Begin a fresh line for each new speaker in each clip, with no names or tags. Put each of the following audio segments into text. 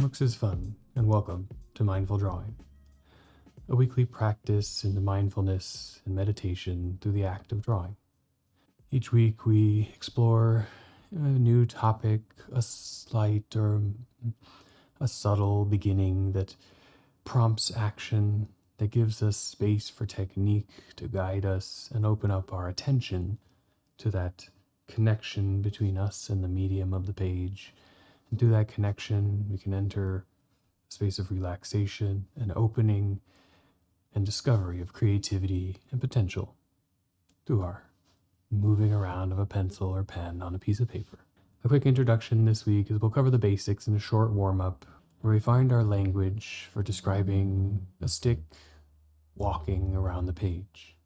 Looks is fun, and welcome to Mindful Drawing, a weekly practice into mindfulness and meditation through the act of drawing. Each week we explore a new topic, a slight or a subtle beginning that prompts action, that gives us space for technique to guide us and open up our attention to that connection between us and the medium of the page. And through that connection, we can enter a space of relaxation and opening and discovery of creativity and potential through our moving around of a pencil or pen on a piece of paper. A quick introduction this week is we'll cover the basics in a short warm-up where we find our language for describing a stick walking around the page.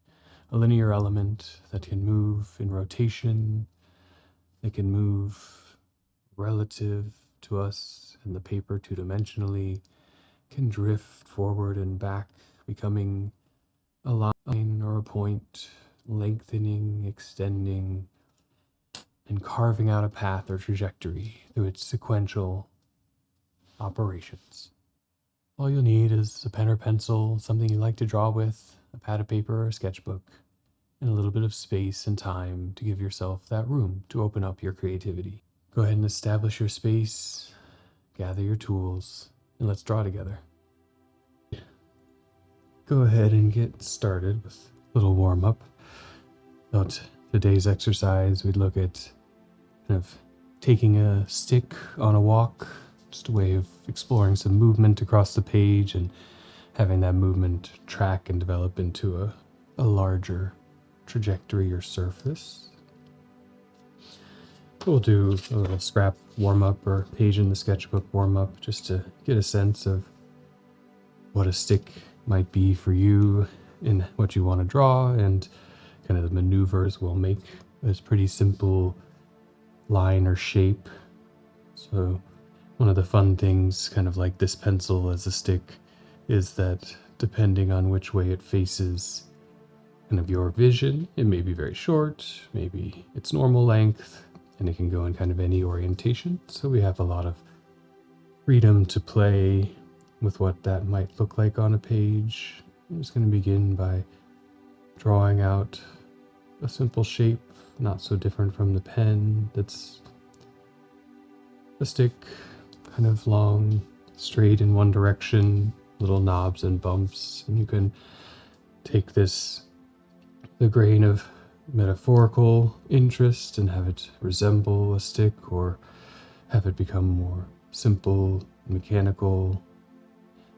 A linear element that can move in rotation, that can move relative to us and the paper two-dimensionally, can drift forward and back, becoming a line or a point, lengthening, extending, and carving out a path or trajectory through its sequential operations. All you'll need is a pen or pencil, something you like to draw with, a pad of paper or a sketchbook, and a little bit of space and time to give yourself that room to open up your creativity. Go ahead and establish your space, gather your tools, and let's draw together. Go ahead and get started with a little warm-up. About today's exercise, we'd look at kind of taking a stick on a walk, just a way of exploring some movement across the page and having that movement track and develop into a larger trajectory or surface. We'll do a little scrap warm-up or page in the sketchbook warm-up just to get a sense of what a stick might be for you and what you want to draw, and kind of the maneuvers we'll make. This pretty simple line or shape. So one of the fun things, kind of like this pencil as a stick, is that depending on which way it faces kind of your vision, it may be very short, maybe it's normal length, and it can go in kind of any orientation. So we have a lot of freedom to play with what that might look like on a page. I'm just going to begin by drawing out a simple shape, not so different from the pen. That's a stick, kind of long, straight in one direction, little knobs and bumps. And you can take this, the grain of metaphorical interest, and have it resemble a stick, or have it become more simple, mechanical.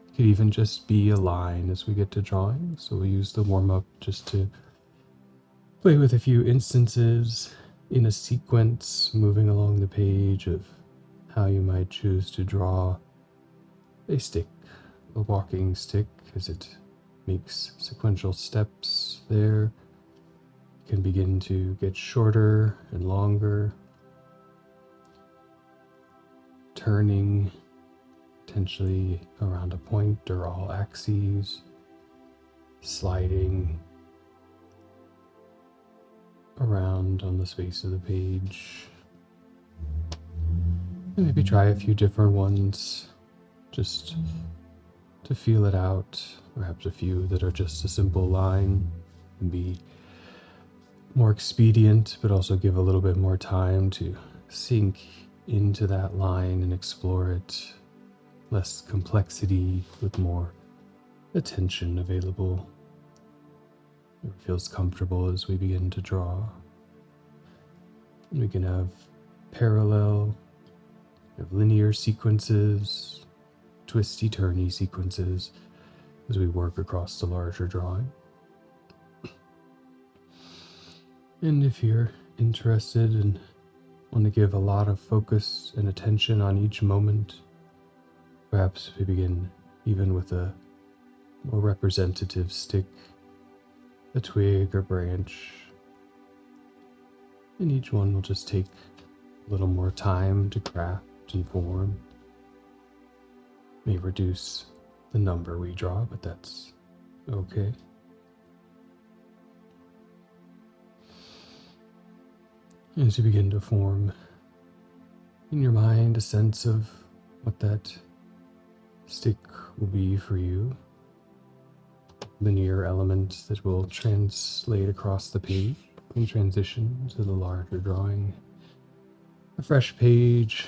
It could even just be a line as we get to drawing. So we'll use the warm-up just to play with a few instances in a sequence, moving along the page of how you might choose to draw a stick, a walking stick, as it makes sequential steps there. Can begin to get shorter and longer, turning potentially around a point or all axes, sliding around on the space of the page. And maybe try a few different ones just to feel it out. Perhaps a few that are just a simple line and be more expedient, but also give a little bit more time to sink into that line and explore it. Less complexity with more attention available. It feels comfortable as we begin to draw. And we can have parallel, linear sequences, twisty-turny sequences as we work across the larger drawing. And if you're interested and want to give a lot of focus and attention on each moment, perhaps we begin even with a more representative stick, a twig or branch. And each one will just take a little more time to craft and form. May reduce the number we draw, but that's okay. As you begin to form in your mind a sense of what that stick will be for you. Linear element that will translate across the page and transition to the larger drawing. A fresh page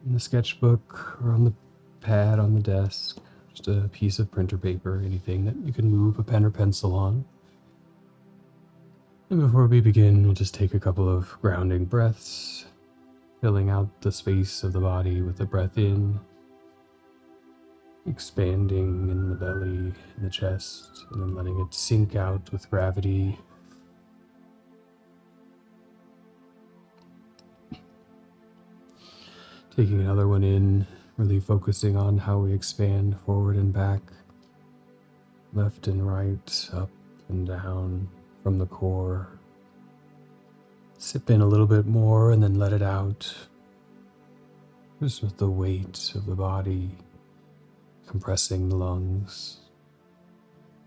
in the sketchbook or on the pad on the desk, just a piece of printer paper, anything that you can move a pen or pencil on. And before we begin, we'll just take a couple of grounding breaths, filling out the space of the body with a breath in, expanding in the belly and the chest, and then letting it sink out with gravity. Taking another one in, really focusing on how we expand forward and back, left and right, up and down from the core. Sip in a little bit more and then let it out, just with the weight of the body compressing the lungs.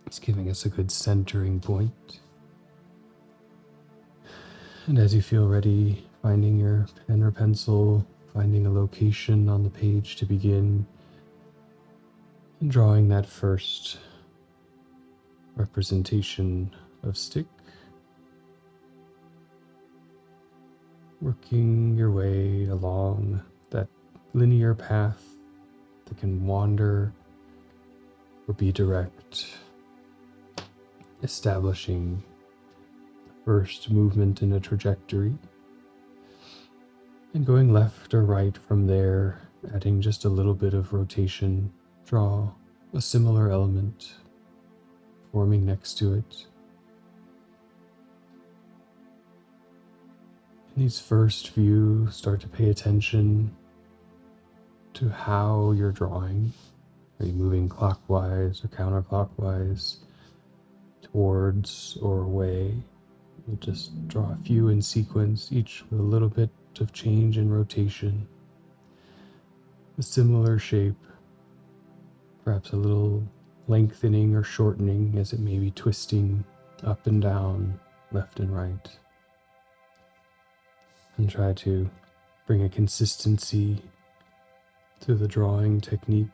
It's giving us a good centering point. And as you feel ready, finding your pen or pencil, finding a location on the page to begin, and drawing that first representation of stick. Working your way along that linear path that can wander or be direct, establishing the first movement in a trajectory, and going left or right from there, adding just a little bit of rotation. Draw a similar element, forming next to it. In these first few, start to pay attention to how you're drawing. Are you moving clockwise or counterclockwise, towards or away? We'll just draw a few in sequence, each with a little bit of change in rotation. A similar shape, perhaps a little lengthening or shortening as it may be twisting up and down, left and right. And try to bring a consistency to the drawing technique,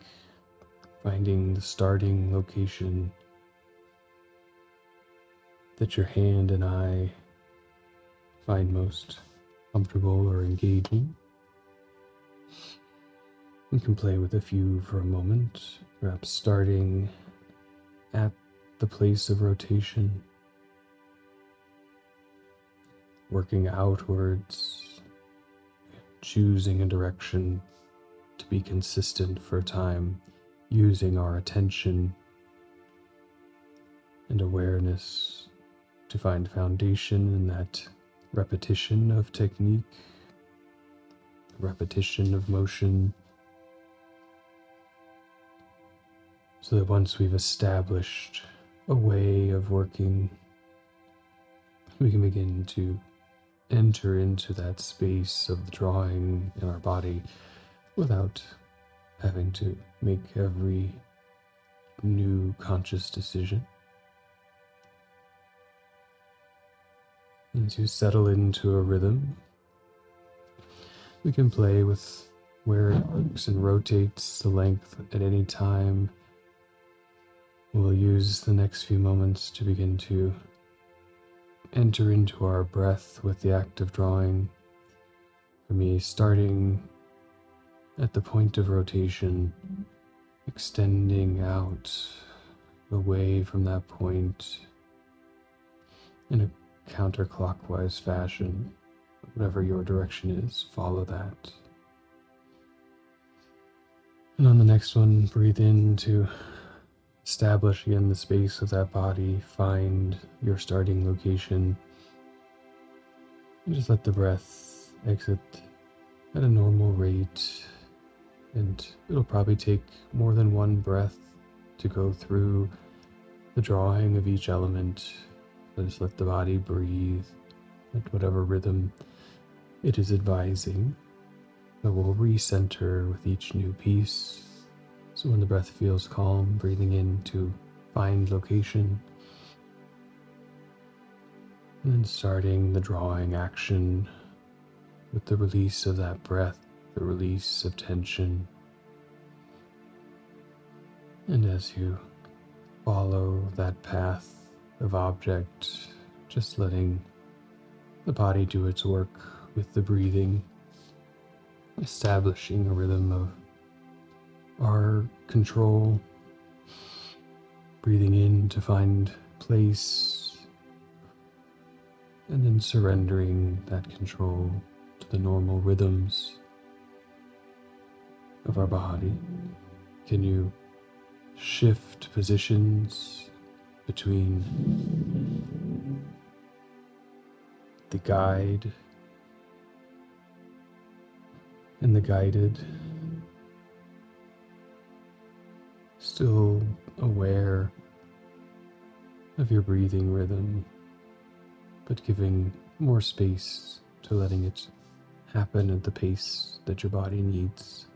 finding the starting location that your hand and eye find most comfortable or engaging. You can play with a few for a moment, perhaps starting at the place of rotation, working outwards, choosing a direction to be consistent for a time, using our attention and awareness to find foundation in that repetition of technique, repetition of motion, so that once we've established a way of working, we can begin to enter into that space of the drawing in our body without having to make every new conscious decision. As you settle into a rhythm, we can play with where it arcs and rotates the length at any time. We'll use the next few moments to begin to enter into our breath with the act of drawing. For me, starting at the point of rotation, extending out away from that point in a counterclockwise fashion. Whatever your direction is, follow that. And on the next one, breathe in to establish again the space of that body, find your starting location, and just let the breath exit at a normal rate. And it'll probably take more than one breath to go through the drawing of each element. So just let the body breathe at whatever rhythm it is advising. But we'll recenter with each new piece. So when the breath feels calm, breathing in to find location. And then starting the drawing action with the release of that breath, the release of tension. And as you follow that path of object, just letting the body do its work with the breathing, establishing a rhythm of our control, breathing in to find place, and then surrendering that control to the normal rhythms of our body. Can you shift positions between the guide and the guided, still aware of your breathing rhythm, but giving more space to letting it happen at the pace that your body needs.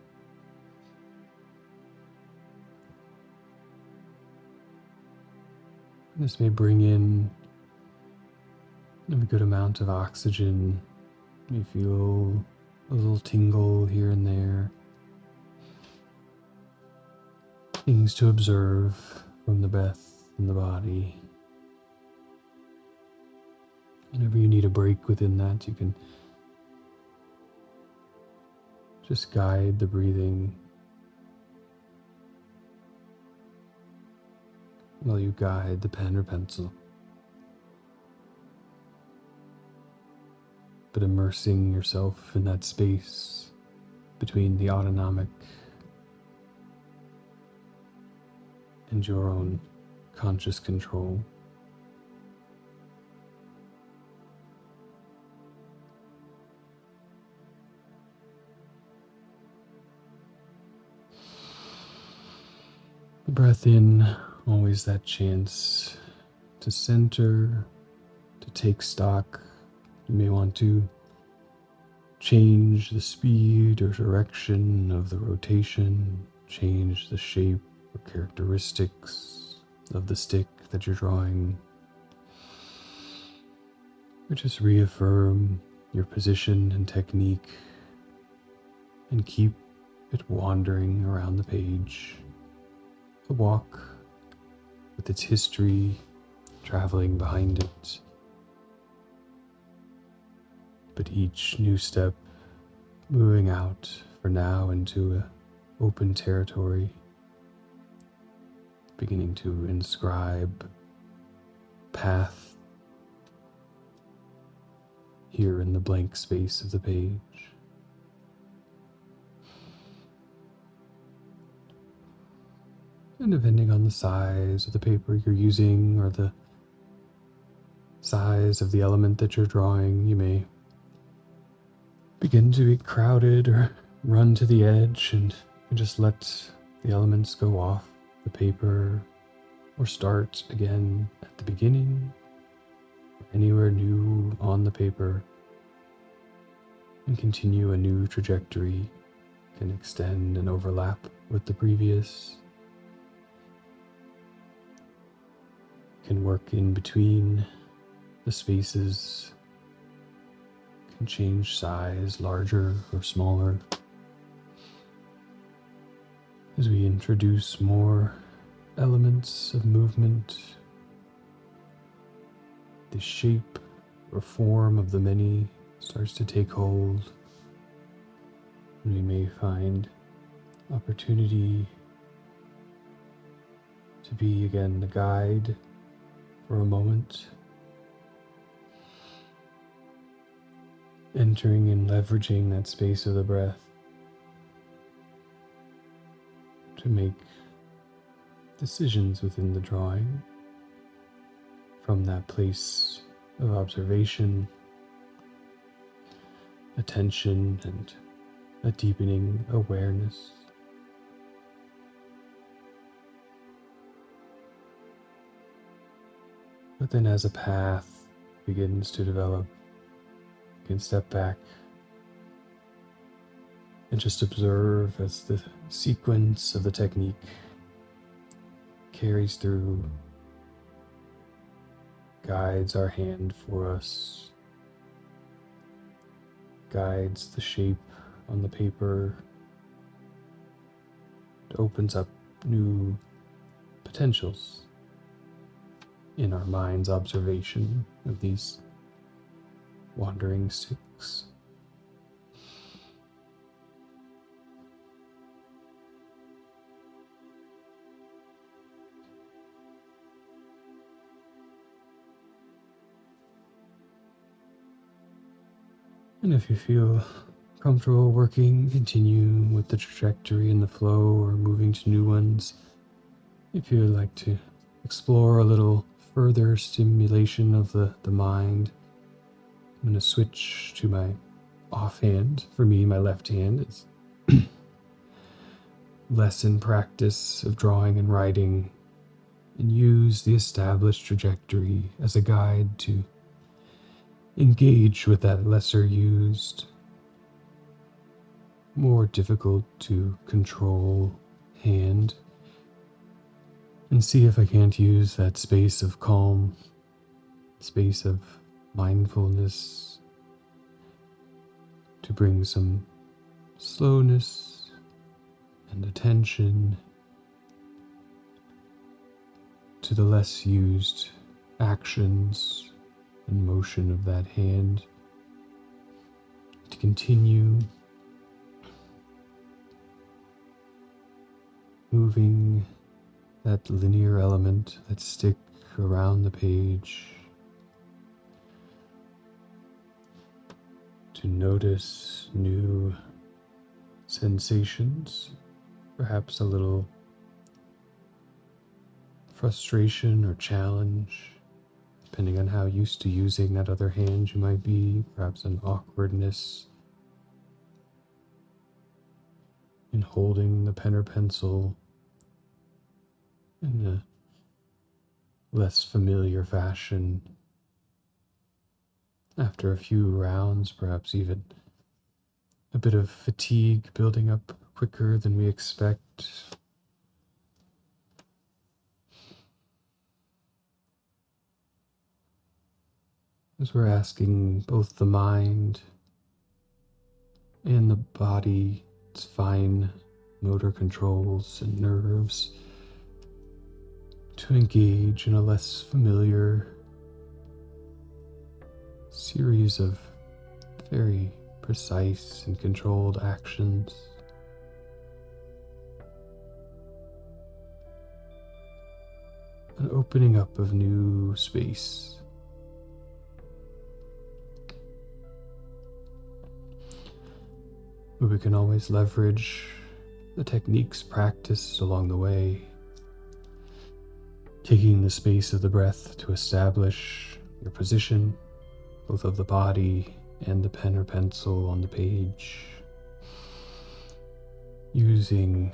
This may bring in a good amount of oxygen. You feel a little tingle here and there. Things to observe from the breath and the body. Whenever you need a break within that, you can just guide the breathing while you guide the pen or pencil. But immersing yourself in that space between the autonomic and your own conscious control. The breath in, always that chance to center, to take stock. You may want to change the speed or direction of the rotation, change the shape or characteristics of the stick that you're drawing, or just reaffirm your position and technique and keep it wandering around the page. A walk with its history traveling behind it, but each new step moving out for now into an open territory, beginning to inscribe path here in the blank space of the page. And depending on the size of the paper you're using or the size of the element that you're drawing, you may begin to be crowded or run to the edge and just let the elements go off the paper or start again at the beginning or anywhere new on the paper and continue a new trajectory, can extend and overlap with the previous. Can work in between the spaces, can change size, larger or smaller. As we introduce more elements of movement, the shape or form of the many starts to take hold, and we may find opportunity to be again the guide for a moment, entering and leveraging that space of the breath to make decisions within the drawing from that place of observation, attention, and a deepening awareness. But then as a path begins to develop, you can step back and just observe as the sequence of the technique carries through, guides our hand for us, guides the shape on the paper. It opens up new potentials in our mind's observation of these wandering sticks. And if you feel comfortable working, continue with the trajectory and the flow or moving to new ones. If you would like to explore a little further stimulation of the mind, I'm going to switch to my offhand. For me, my left hand is less in practice of drawing and writing, and use the established trajectory as a guide to engage with that lesser used, more difficult to control hand, and see if I can't use that space of calm, space of mindfulness to bring some slowness and attention to the less used actions and motion of that hand, to continue moving that linear element, that stick around the page, to notice new sensations, perhaps a little frustration or challenge, depending on how used to using that other hand you might be, perhaps an awkwardness in holding the pen or pencil in a less familiar fashion. After a few rounds, perhaps even a bit of fatigue building up quicker than we expect. As we're asking both the mind and the body, its fine motor controls and nerves, to engage in a less familiar series of very precise and controlled actions. An opening up of new space. But we can always leverage the techniques practiced along the way, taking the space of the breath to establish your position, both of the body and the pen or pencil on the page, using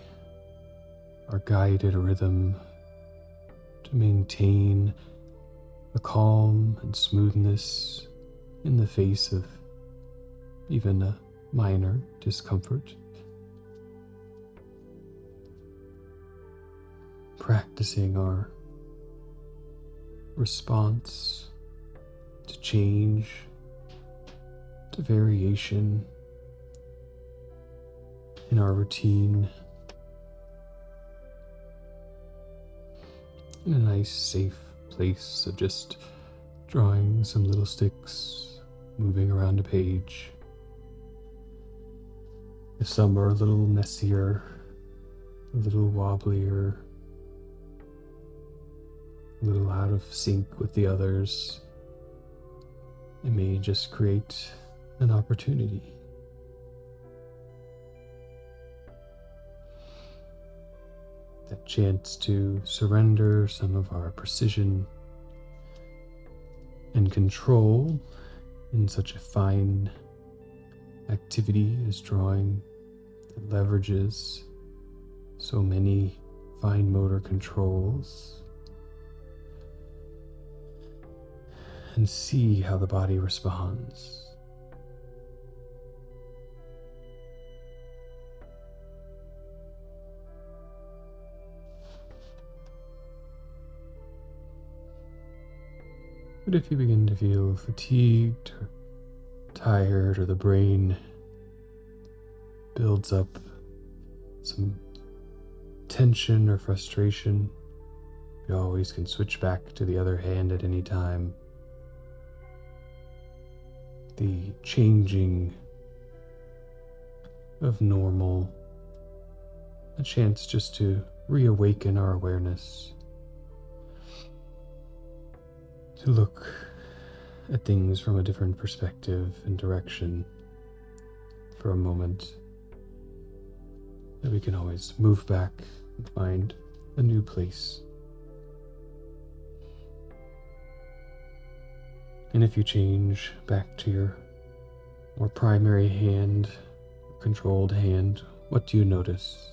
our guided rhythm to maintain a calm and smoothness in the face of even a minor discomfort. Practicing our response to change, to variation in our routine, in a nice, safe place of just drawing some little sticks, moving around a page. If some are a little messier, a little wobblier, a little out of sync with the others, it may just create an opportunity. That chance to surrender some of our precision and control in such a fine activity as drawing that leverages so many fine motor controls, and see how the body responds. But if you begin to feel fatigued or tired, or the brain builds up some tension or frustration, You always can switch back to the other hand at any time. The changing of normal, a chance just to reawaken our awareness, to look at things from a different perspective and direction for a moment, that we can always move back and find a new place. And if you change back to your more primary hand, controlled hand, what do you notice?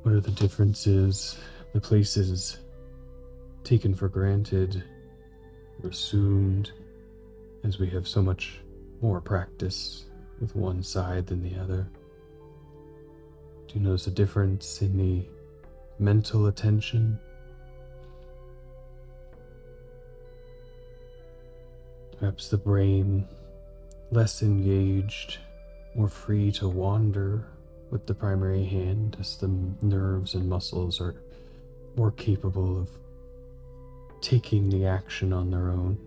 What are the differences, the places taken for granted or assumed, as we have so much more practice with one side than the other? Do you notice a difference in the mental attention? Perhaps the brain less engaged, more free to wander with the primary hand, as the nerves and muscles are more capable of taking the action on their own.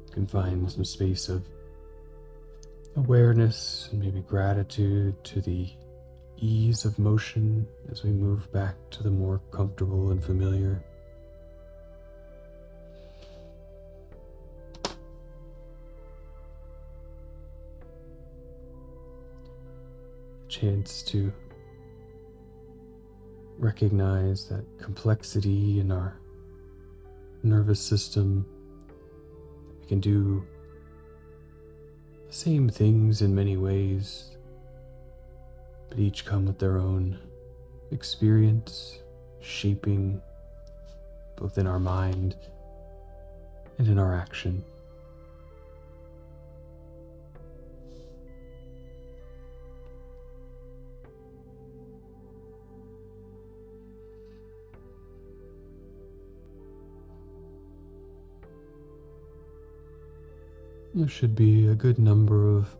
You can find some space of awareness and maybe gratitude to the ease of motion as we move back to the more comfortable and familiar. A chance to recognize that complexity in our nervous system. We can do the same things in many ways, but each come with their own experience, shaping both in our mind and in our action. There should be a good number of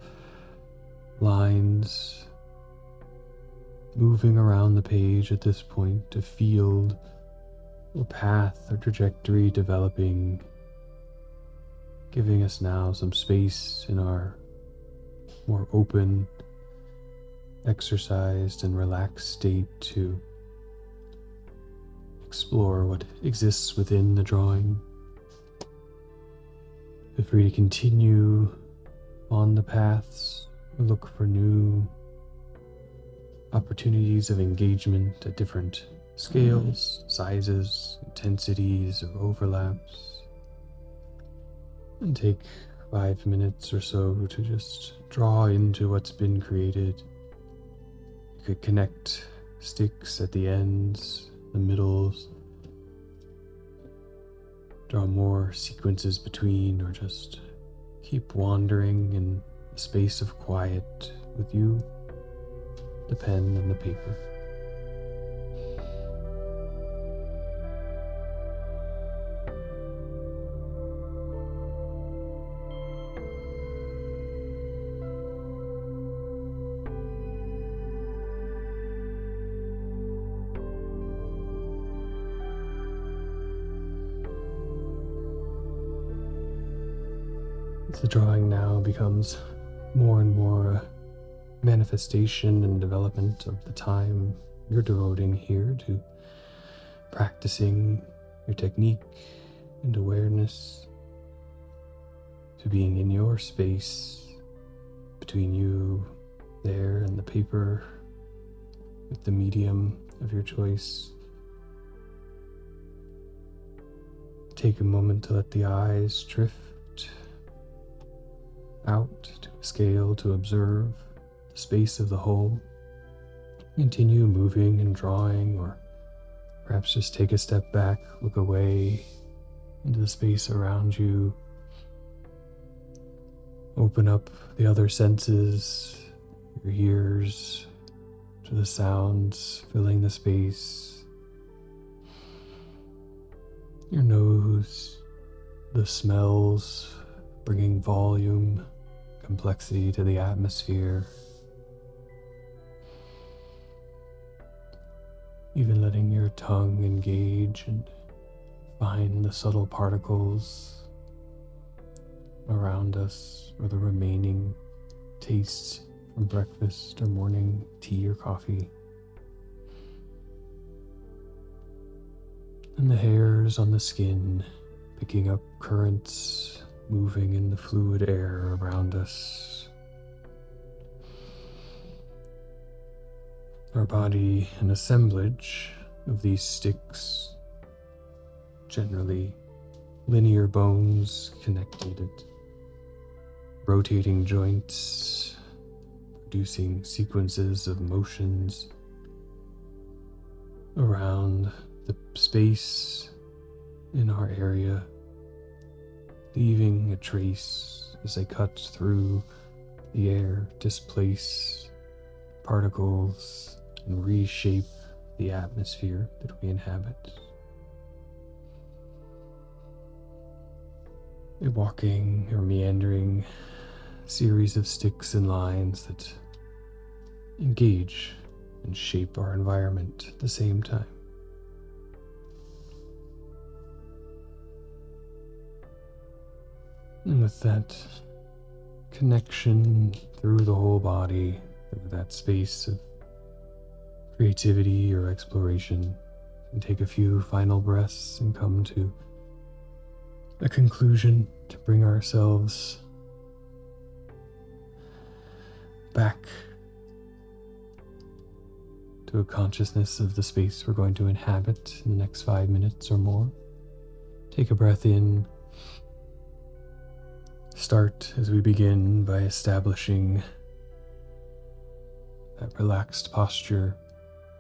lines moving around the page at this point, a field or path or trajectory developing, giving us now some space in our more open, exercised and relaxed state to explore what exists within the drawing. Feel free to continue on the paths or look for new opportunities of engagement at different scales, sizes, intensities, or overlaps. And take 5 minutes or so to just draw into what's been created. You could connect sticks at the ends, the middles, draw more sequences between, or just keep wandering in a space of quiet with you, the pen and the paper. The drawing now becomes more and more a manifestation and development of the time you're devoting here to practicing your technique and awareness, to being in your space between you there and the paper with the medium of your choice. Take a moment to let the eyes drift out to a scale to observe the space of the whole. Continue moving and drawing, or perhaps just take a step back, look away into the space around you. Open up the other senses, your ears, to the sounds filling the space, your nose, the smells bringing volume complexity to the atmosphere. Even letting your tongue engage and find the subtle particles around us, or the remaining tastes from breakfast or morning tea or coffee. And the hairs on the skin picking up currents moving in the fluid air around us. Our body, an assemblage of these sticks, generally linear bones connected, rotating joints, producing sequences of motions around the space in our area, leaving a trace as they cut through the air, displace particles, and reshape the atmosphere that we inhabit. A walking or meandering series of sticks and lines that engage and shape our environment at the same time. And with that connection through the whole body, through that space of creativity or exploration, and take a few final breaths and come to a conclusion to bring ourselves back to a consciousness of the space we're going to inhabit in the next 5 minutes or more. Take a breath in. Start as we begin by establishing that relaxed posture,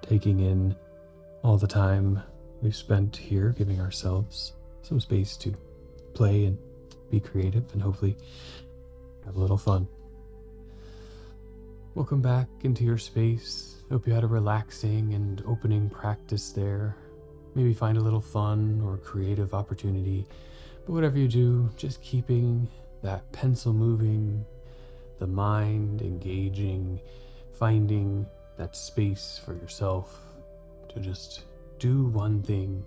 taking in all the time we've spent here, giving ourselves some space to play and be creative and hopefully have a little fun. Welcome back into your space. Hope you had a relaxing and opening practice there. Maybe find a little fun or creative opportunity. But whatever you do, just keeping that pencil moving, the mind engaging, finding that space for yourself to just do one thing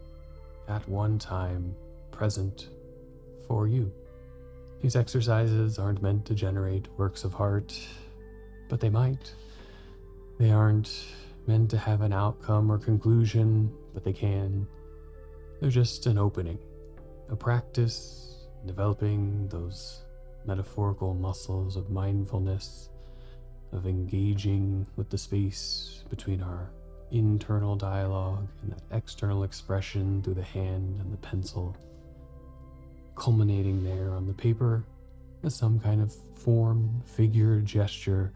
at one time, present for you. These exercises aren't meant to generate works of art, but they might. They aren't meant to have an outcome or conclusion, but they can. They're just an opening, a practice, developing those metaphorical muscles of mindfulness, of engaging with the space between our internal dialogue and that external expression through the hand and the pencil, culminating there on the paper as some kind of form, figure, gesture,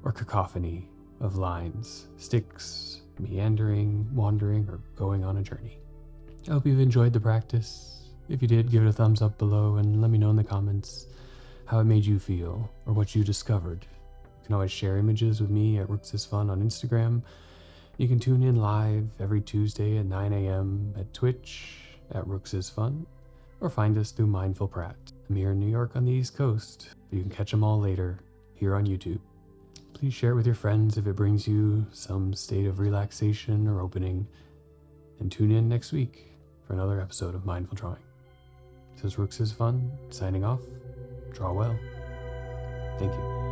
or cacophony of lines, sticks, meandering, wandering, or going on a journey. I hope you've enjoyed the practice. If you did, give it a thumbs up below and let me know in the comments how it made you feel or what you discovered. You can always share images with me at Rooks is Fun on Instagram. You can tune in live every Tuesday at 9 a.m. at Twitch at Rooks is Fun, or find us through Mindful Prat. I'm here in New York on the East Coast, but you can catch them all later here on YouTube. Please share it with your friends if it brings you some state of relaxation or opening, and tune in next week for another episode of Mindful Drawing. This is Rooks is Fun, signing off. Draw well. Thank you.